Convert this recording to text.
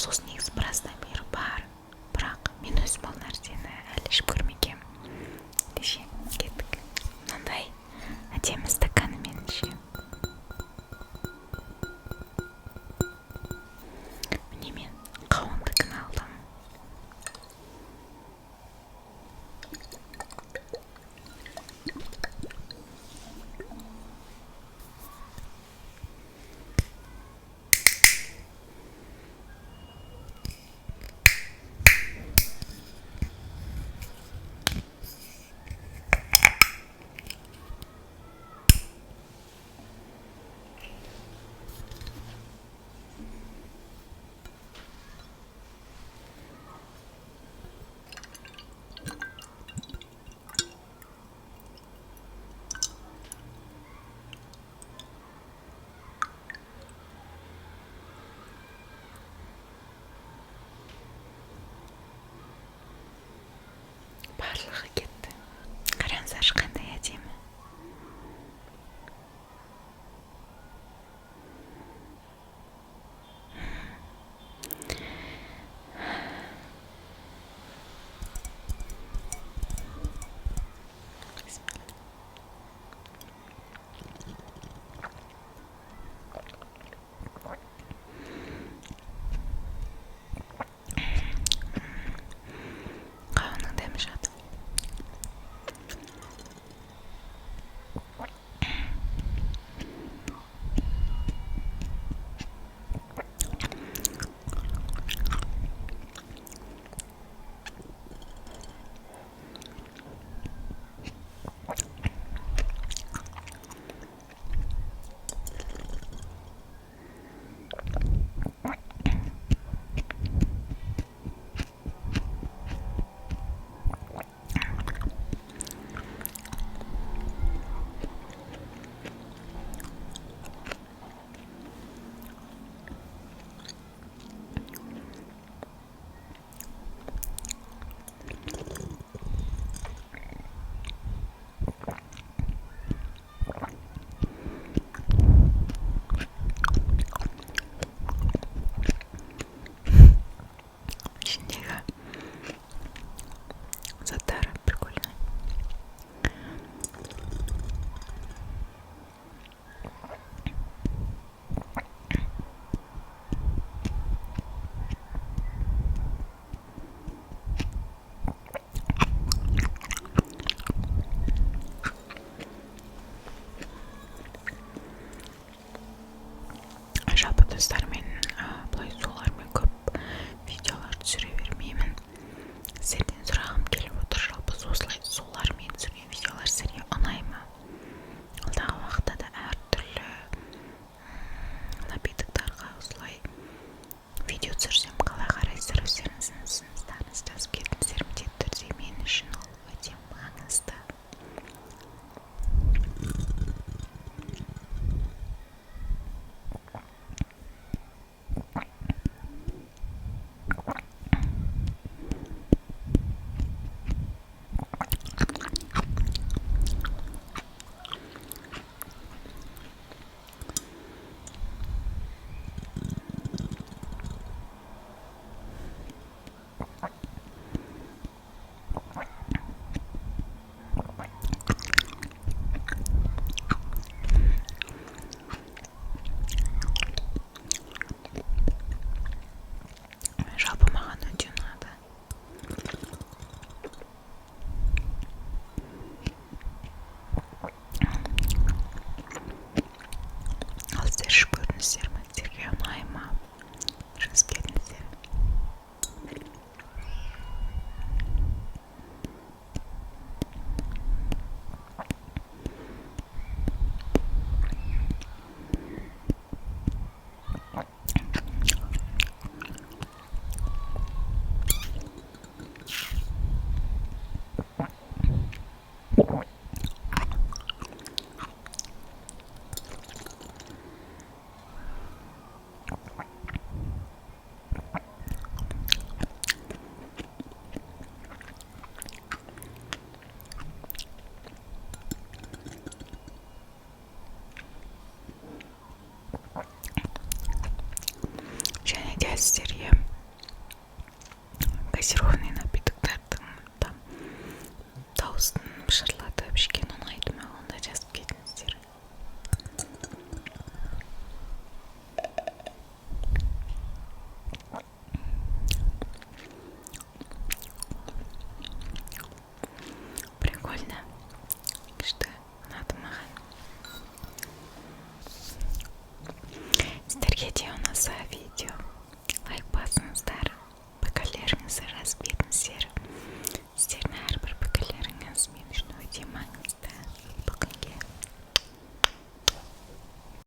сосын негізі біраздан бері бар, бірақ мен өзім ол нәрсені әлі ішіп көрмегем. Деше кеттік. Мынандай әдемі стаканымен ше. Міне мен қауындыкін алдым. Барлығы кетті. Қараңыздаршы қандай әдемі. Қауынның дәмі жатыр. Ішіндегі заттары прикольно. Жалпы достар, мен бұлай солармен көп видеолар түсіре бермеймін. Сіздерден сұрағым келіп отыр, жалпы солармен түсірген видеолар сіздерге ұнай ма? Алдағы уақытта да әртүрлі напитоктарға осылай видео түсірсем қалай қарайсыздар? Өздеріңіздің ұсыныстарыңызды жазып кетіңіздер. Міндетті түрде мен үшін ол өте маңызды. Жалпы маған өте ұнады. Ал сіздер ішіп көрдіңіздер ме? Сіздерге ұнай ма? Жазып кетіңіздер. Және де сіздерге газированный напитоктардың там дауысын шырылдатып ішкен ұнайды ма, онда жазып кетіңіздер. Прикольно, күшті, ұнады маған. Сіздерге де ұнаса